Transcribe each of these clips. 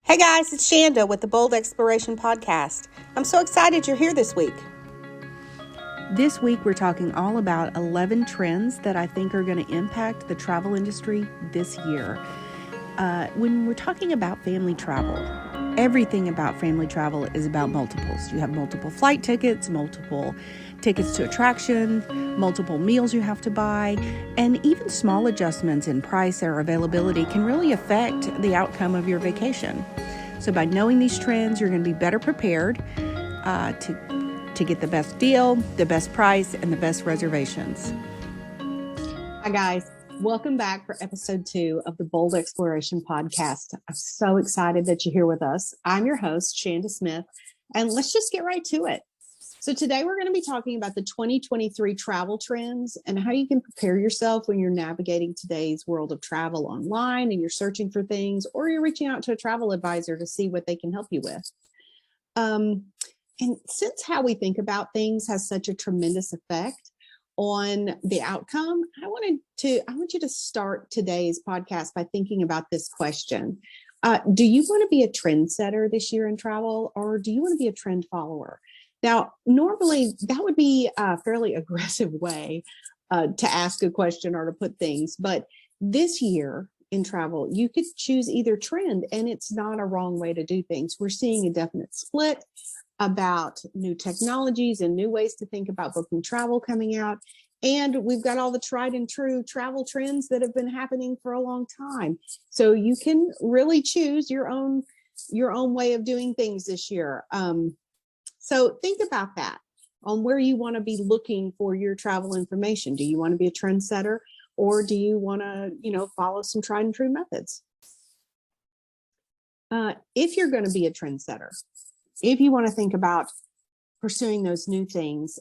Hey guys, it's Shanda with the Bold Exploration Podcast. I'm so excited you're here this week. This week we're talking all about 11 trends that I think are going to impact the travel industry this year. When we're talking about family travel, everything about family travel is about multiples. You have multiple flight tickets, multiple tickets to attraction, multiple meals you have to buy, and even small adjustments in price or availability can really affect the outcome of your vacation. So by knowing these trends, you're going to be better prepared to get the best deal, the best price, and the best reservations. Hi guys, welcome back for episode 2 of the Bold Exploration Podcast. I'm so excited that you're here with us. I'm your host, Shanda Smith, and let's just get right to it. So today we're going to be talking about the 2023 travel trends and how you can prepare yourself when you're navigating today's world of travel online and you're searching for things, or you're reaching out to a travel advisor to see what they can help you with. And since how we think about things has such a tremendous effect on the outcome, I want you to start today's podcast by thinking about this question. Do you want to be a trendsetter this year in travel, or do you want to be a trend follower? Now, normally that would be a fairly aggressive way to ask a question or to put things, but this year in travel, you could choose either trend, and it's not a wrong way to do things. We're seeing a definite split about new technologies and new ways to think about booking travel coming out. And we've got all the tried and true travel trends that have been happening for a long time. So you can really choose your own way of doing things this year. So think about that on where you want to be looking for your travel information. Do you want to be a trendsetter, or do you want to, follow some tried and true methods? If you're going to be a trendsetter, if you want to think about pursuing those new things,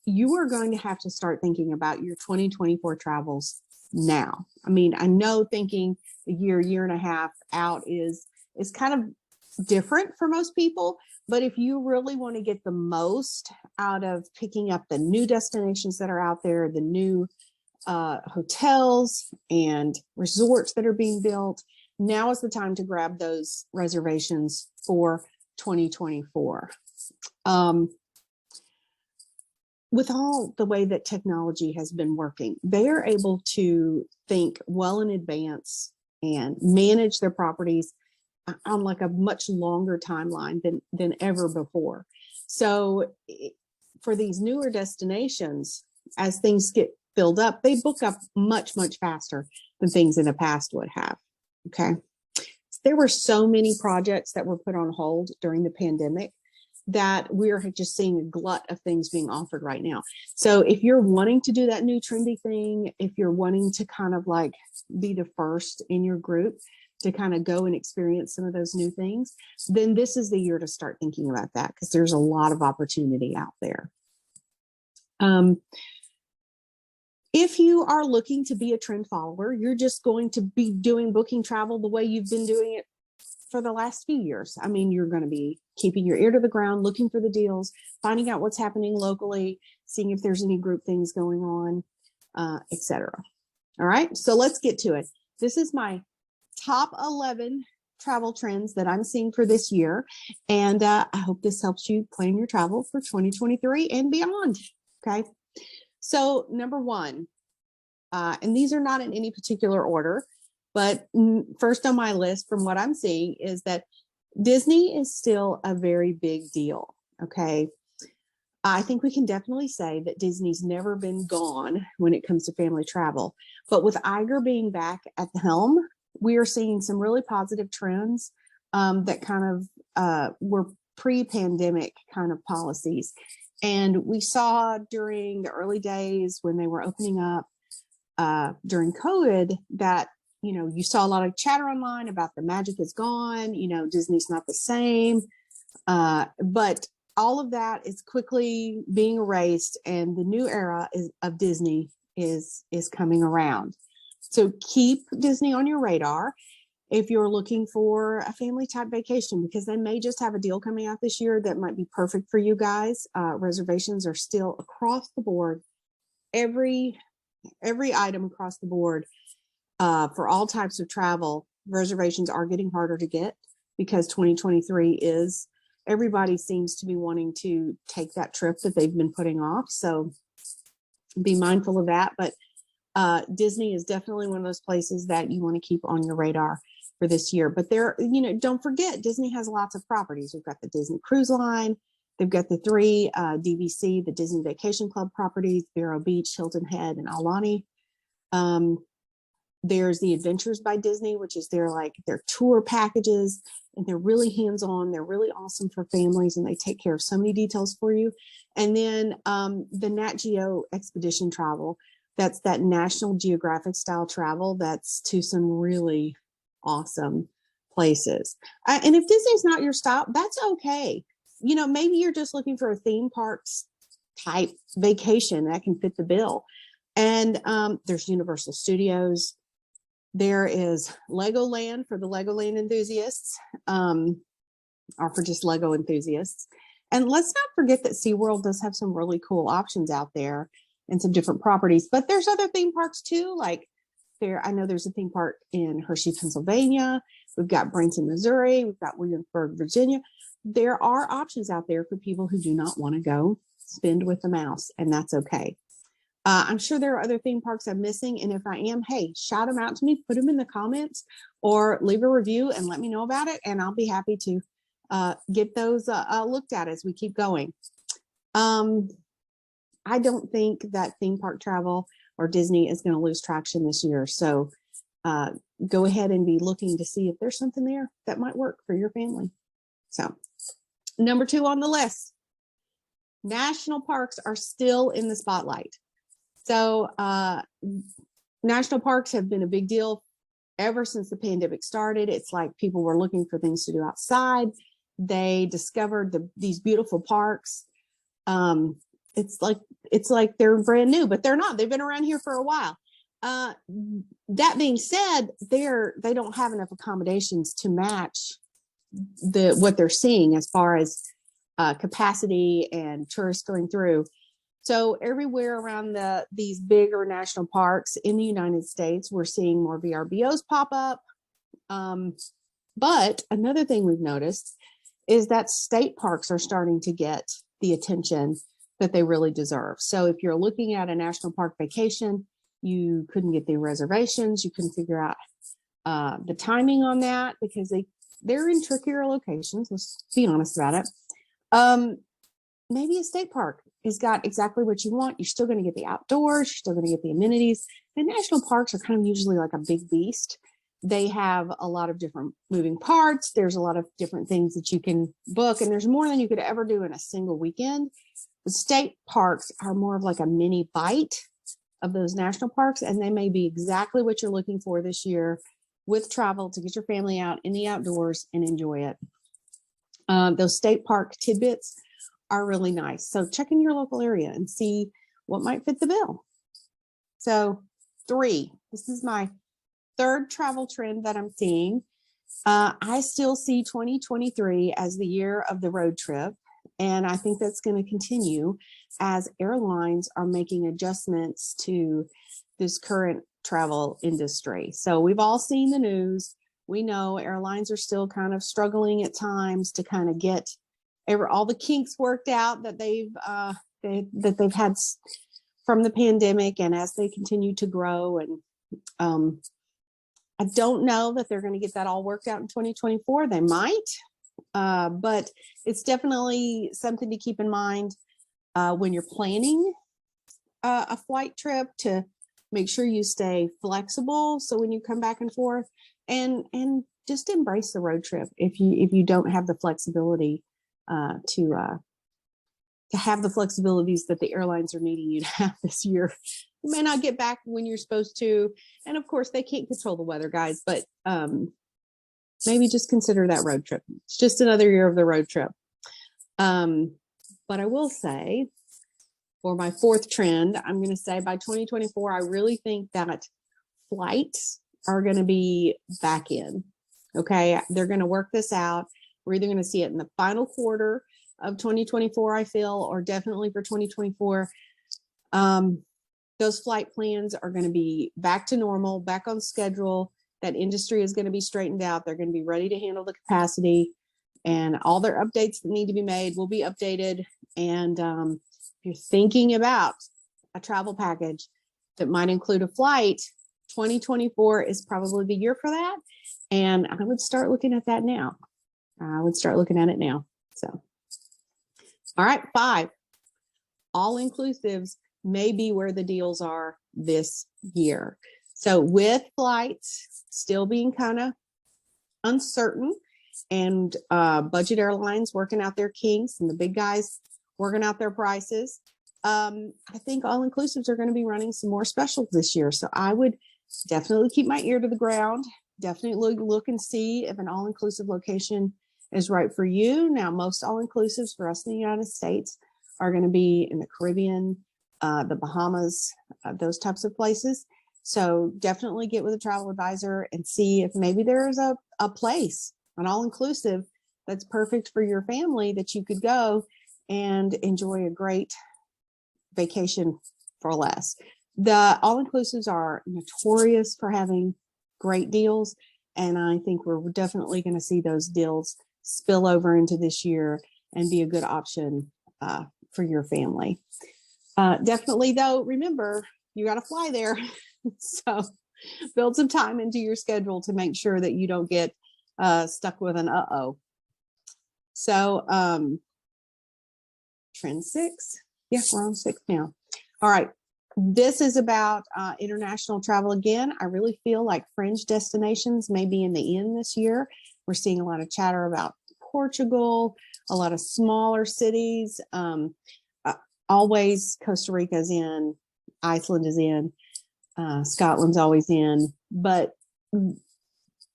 you are going to have to start thinking about your 2024 travels now. I mean, I know thinking a year and a half out is kind of different for most people, but if you really want to get the most out of picking up the new destinations that are out there, the new hotels and resorts that are being built, now is the time to grab those reservations for 2024. With all the way that technology has been working, they are able to think well in advance and manage their properties on like a much longer timeline than ever before. So for these newer destinations, as things get filled up, they book up much faster than things in the past would have. Okay. There were so many projects that were put on hold during the pandemic that we're just seeing a glut of things being offered right now. So if you're wanting to do that new trendy thing, if you're wanting to kind of like be the first in your group to kind of go and experience some of those new things, then this is the year to start thinking about that, because there's a lot of opportunity out there. If you are looking to be a trend follower, you're just going to be doing booking travel the way you've been doing it for the last few years. I mean, you're going to be keeping your ear to the ground, looking for the deals, finding out what's happening locally, seeing if there's any group things going on, etc. All right, so let's get to it. This is my top 11 travel trends that I'm seeing for this year, and I hope this helps you plan your travel for 2023 and beyond. Okay. So number 1, and these are not in any particular order, but first on my list from what I'm seeing is that Disney is still a very big deal. Okay. I think we can definitely say that Disney's never been gone when it comes to family travel, but with Iger being back at the helm, we are seeing some really positive trends that kind of were pre-pandemic kind of policies. And we saw during the early days when they were opening up during COVID that, you saw a lot of chatter online about the magic is gone, Disney's not the same. But all of that is quickly being erased, and the new era of Disney is coming around. So keep Disney on your radar if you're looking for a family type vacation, because they may just have a deal coming out this year that might be perfect for you guys. Reservations are still across the board. Every item across the board for all types of travel, reservations are getting harder to get. because 2023 is, everybody seems to be wanting to take that trip that they've been putting off. So be mindful of that. But Disney is definitely one of those places that you want to keep on your radar for this year. But don't forget, Disney has lots of properties. We've got the Disney Cruise Line. They've got the three DVC, the Disney Vacation Club properties, Vero Beach, Hilton Head, and Aulani. There's the Adventures by Disney, which is their tour packages, and they're really hands-on. They're really awesome for families, and they take care of so many details for you. And then the Nat Geo Expedition Travel, that's that National Geographic style travel that's to some really awesome places. And if Disney's not your stop, that's okay. Maybe you're just looking for a theme parks type vacation that can fit the bill. And there's Universal Studios. There is Legoland for the Legoland enthusiasts, or for just Lego enthusiasts. And let's not forget that SeaWorld does have some really cool options out there and some different properties. But there's other theme parks too. I know there's a theme park in Hershey, Pennsylvania. We've got Branson, Missouri. We've got Williamsburg, Virginia. There are options out there for people who do not want to go spend with the mouse, and that's okay. I'm sure there are other theme parks I'm missing, and if I am, hey, shout them out to me, put them in the comments, or leave a review and let me know about it, and I'll be happy to get those looked at as we keep going. I don't think that theme park travel or Disney is going to lose traction this year, so go ahead and be looking to see if there's something there that might work for your family. So, number 2 on the list, national parks are still in the spotlight. So national parks have been a big deal ever since the pandemic started. It's like people were looking for things to do outside. They discovered these beautiful parks. It's like they're brand new, but they're not. They've been around here for a while. That being said, they don't have enough accommodations to match what they're seeing as far as capacity and tourists going through. So everywhere around these bigger national parks in the United States, we're seeing more VRBOs pop up. But another thing we've noticed is that state parks are starting to get the attention that they really deserve. So if you're looking at a national park vacation, you couldn't get the reservations, you couldn't figure out the timing on that because they're in trickier locations. Let's be honest about it. Maybe a state park has got exactly what you want. You're still going to get the outdoors. You're still going to get the amenities. And national parks are kind of usually like a big beast. They have a lot of different moving parts. There's a lot of different things that you can book, and there's more than you could ever do in a single weekend. The state parks are more of like a mini bite of those national parks, and they may be exactly what you're looking for this year with travel to get your family out in the outdoors and enjoy it. Those state park tidbits are really nice. So check in your local area and see what might fit the bill. So 3, this is my 3rd travel trend that I'm seeing. I still see 2023 as the year of the road trip. And I think that's going to continue as airlines are making adjustments to this current travel industry. So we've all seen the news. We know airlines are still kind of struggling at times to kind of get all the kinks worked out that they've had from the pandemic, and as they continue to grow. And I don't know that they're going to get that all worked out in 2024. They might, but it's definitely something to keep in mind when you're planning a flight trip, to make sure you stay flexible. So when you come back and forth, and just embrace the road trip if you don't have the flexibility to have the flexibilities that the airlines are needing you to have this year. You may not get back when you're supposed to, and of course they can't control the weather, guys, but maybe just consider that road trip. It's just another year of the road trip. But I will say, for my 4th trend, I'm going to say by 2024, I really think that flights are going to be back in. Okay, they're going to work this out. We're either going to see it in the final quarter of 2024, I feel, or definitely for 2024. Those flight plans are going to be back to normal, back on schedule. that industry is going to be straightened out. They're going to be ready to handle the capacity, and all their updates that need to be made will be updated. And if you're thinking about a travel package that might include a flight, 2024 is probably the year for that. And I would start looking at that now. I would start looking at it now. So, all right, 5. All-inclusives may be where the deals are this year. So with flights still being kind of uncertain, and budget airlines working out their kinks and the big guys working out their prices, I think all-inclusives are going to be running some more specials this year. So I would definitely keep my ear to the ground. Definitely look and see if an all-inclusive location is right for you. Now, most all-inclusives for us in the United States are going to be in the Caribbean, the Bahamas, those types of places. So definitely get with a travel advisor and see if maybe there's a place, an all-inclusive that's perfect for your family that you could go and enjoy a great vacation for less. The all-inclusives are notorious for having great deals, and I think we're definitely going to see those deals spill over into this year and be a good option for your family. Definitely, though, remember, you got to fly there. So build some time into your schedule to make sure that you don't get stuck with an uh-oh. So trend 6. Yeah, we're on 6 now. All right. This is about international travel again. I really feel like fringe destinations may be in the end this year. We're seeing a lot of chatter about Portugal, a lot of smaller cities. Always Costa Rica's in, Iceland is in, Scotland's always in, but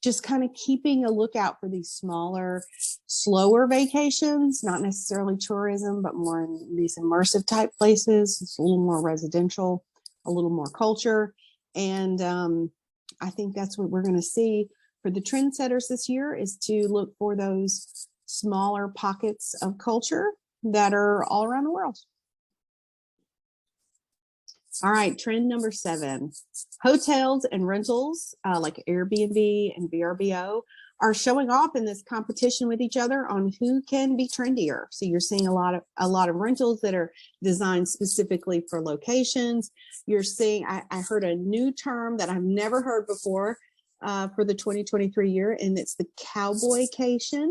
just kind of keeping a lookout for these smaller, slower vacations, not necessarily tourism, but more in these immersive type places. It's a little more residential, a little more culture. And I think that's what we're going to see for the trendsetters this year, is to look for those smaller pockets of culture that are all around the world. All right, trend number 7. Hotels and rentals like Airbnb and VRBO are showing off in this competition with each other on who can be trendier. So you're seeing a lot of rentals that are designed specifically for locations. You're seeing, I heard a new term that I've never heard before for the 2023 year, and it's the cowboycation,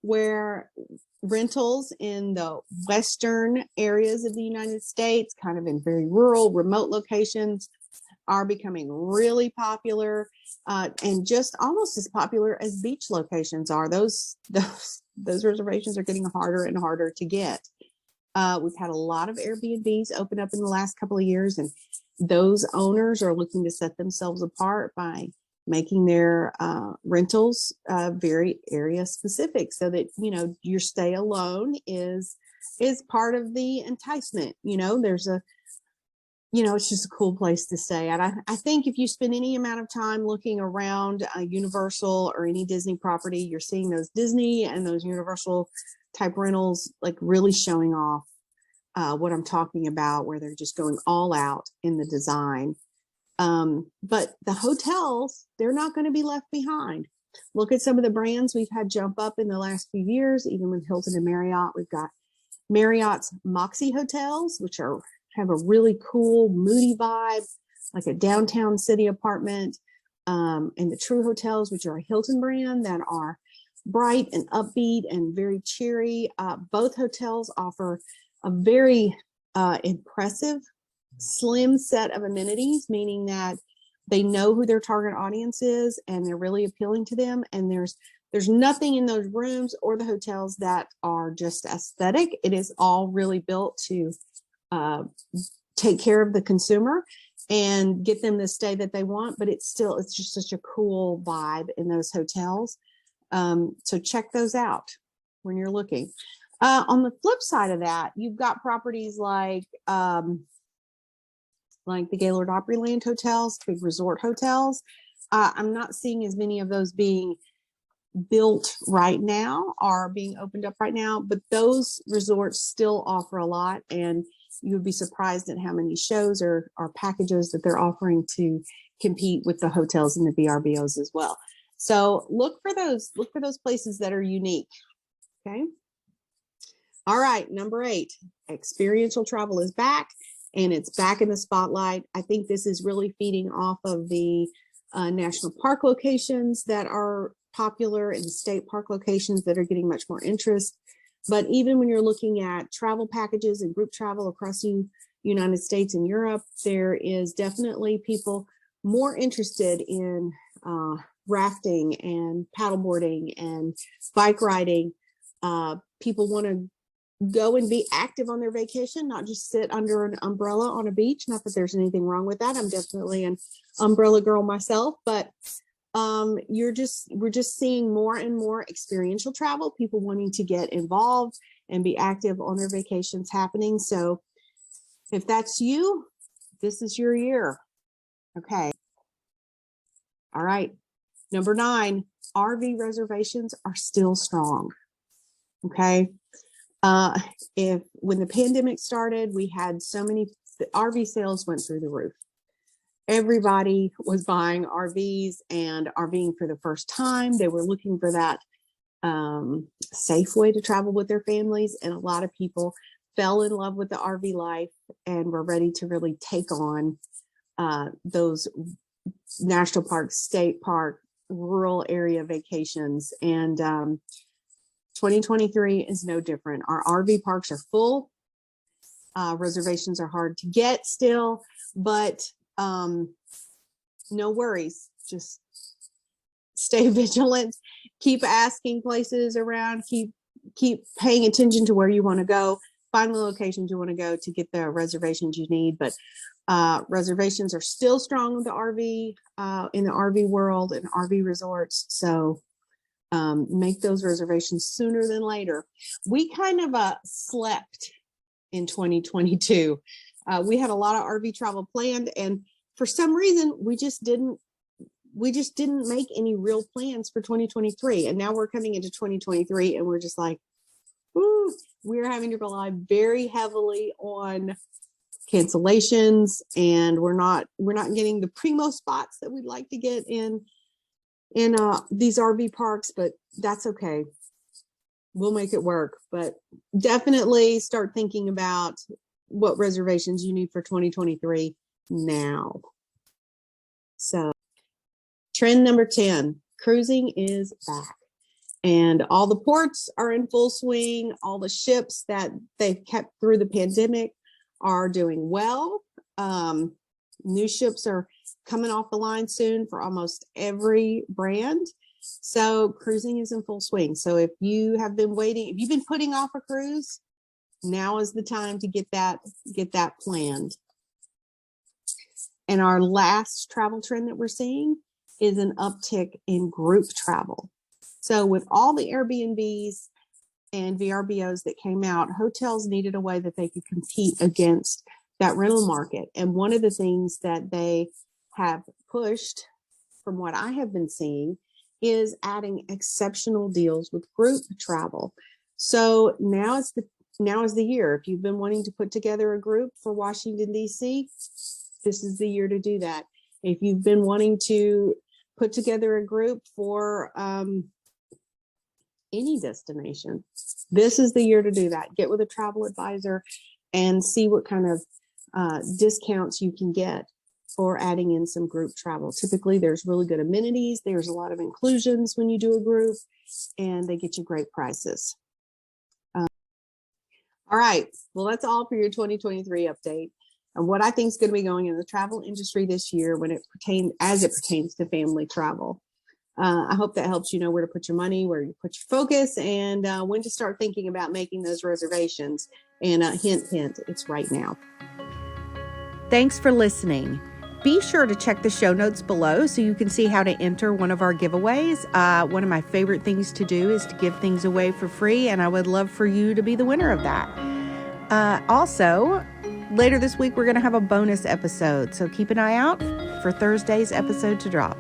where rentals in the western areas of the United States, kind of in very rural, remote locations, are becoming really popular, and just almost as popular as beach locations are. Those reservations are getting harder and harder to get. We've had a lot of Airbnbs open up in the last couple of years, and those owners are looking to set themselves apart by making their rentals very area specific, so that your stay alone is part of the enticement. There's it's just a cool place to stay. And I think if you spend any amount of time looking around Universal or any Disney property, you're seeing those Disney and those Universal type rentals like really showing off what I'm talking about, where they're just going all out in the design. But the hotels, they're not going to be left behind. Look at some of the brands we've had jump up in the last few years, even with Hilton and Marriott. We've got Marriott's Moxie hotels, which have a really cool, moody vibe, like a downtown city apartment. And the True hotels, which are a Hilton brand, that are bright and upbeat and very cheery. Both hotels offer a very impressive, slim set of amenities, meaning that they know who their target audience is and they're really appealing to them. And there's nothing in those rooms or the hotels that are just aesthetic. It is all really built to take care of the consumer and get them the stay that they want, but it's just such a cool vibe in those hotels. So check those out when you're looking. On the flip side of that, you've got properties like the Gaylord Opryland hotels, big resort hotels. I'm not seeing as many of those being built right now or being opened up right now, but those resorts still offer a lot, and you would be surprised at how many shows or packages that they're offering to compete with the hotels and the VRBOs as well. So look for those places that are unique. Okay. All right. Number 8, experiential travel is back, and it's back in the spotlight. I think this is really feeding off of the national park locations that are popular and state park locations that are getting much more interest. But even when you're looking at travel packages and group travel across the United States and Europe, there is definitely people more interested in rafting and paddleboarding and bike riding. People want to go and be active on their vacation, not just sit under an umbrella on a beach. Not that there's anything wrong with that. I'm definitely an umbrella girl myself, but we're just seeing more and more experiential travel, people wanting to get involved and be active on their vacations happening. So if that's you, this is your year. Okay. All right. Number 9, RV reservations are still strong. Okay. When the pandemic started, we had the RV sales went through the roof. Everybody was buying RVs and RVing for the first time. They were looking for that safe way to travel with their families. And a lot of people fell in love with the RV life and were ready to really take on those national park, state park, rural area vacations. And 2023 is no different. Our RV parks are full. Reservations are hard to get still, but no worries. Just stay vigilant. Keep asking places around. Keep paying attention to where you want to go. Find the locations you want to go to get the reservations you need. But reservations are still strong with the RV in the RV world and RV resorts. So make those reservations sooner than later. We kind of slept in 2022. We had a lot of RV travel planned, and for some reason we just didn't make any real plans for 2023. And now we're coming into 2023 and we're just like, ooh, we're having to rely very heavily on cancellations, and we're not getting the primo spots that we'd like to get in these RV parks, but that's okay. We'll make it work. But definitely start thinking about what reservations you need for 2023 now. So trend number 10, cruising is back. And all the ports are in full swing. All the ships that they've kept through the pandemic are doing well. New ships are coming off the line soon for almost every brand. So cruising is in full swing. So if you have been waiting, if you've been putting off a cruise, now is the time to get that planned. And our last travel trend that we're seeing is an uptick in group travel. So with all the Airbnbs and VRBOs that came out, hotels needed a way that they could compete against that rental market. And one of the things that they have pushed, from what I have been seeing, is adding exceptional deals with group travel. So now is the year. If you've been wanting to put together a group for Washington, D.C., this is the year to do that. If you've been wanting to put together a group for any destination, this is the year to do that. Get with a travel advisor and see what kind of discounts you can get for adding in some group travel. Typically, there's really good amenities. There's a lot of inclusions when you do a group, and they get you great prices. All right. Well, that's all for your 2023 update and what I think is going to be going in the travel industry this year as it pertains to family travel. I hope that helps you know where to put your money, where you put your focus, and when to start thinking about making those reservations. And hint, hint, it's right now. Thanks for listening. Be sure to check the show notes below so you can see how to enter one of our giveaways. One of my favorite things to do is to give things away for free, and I would love for you to be the winner of that. Also, later this week, we're going to have a bonus episode, so keep an eye out for Thursday's episode to drop.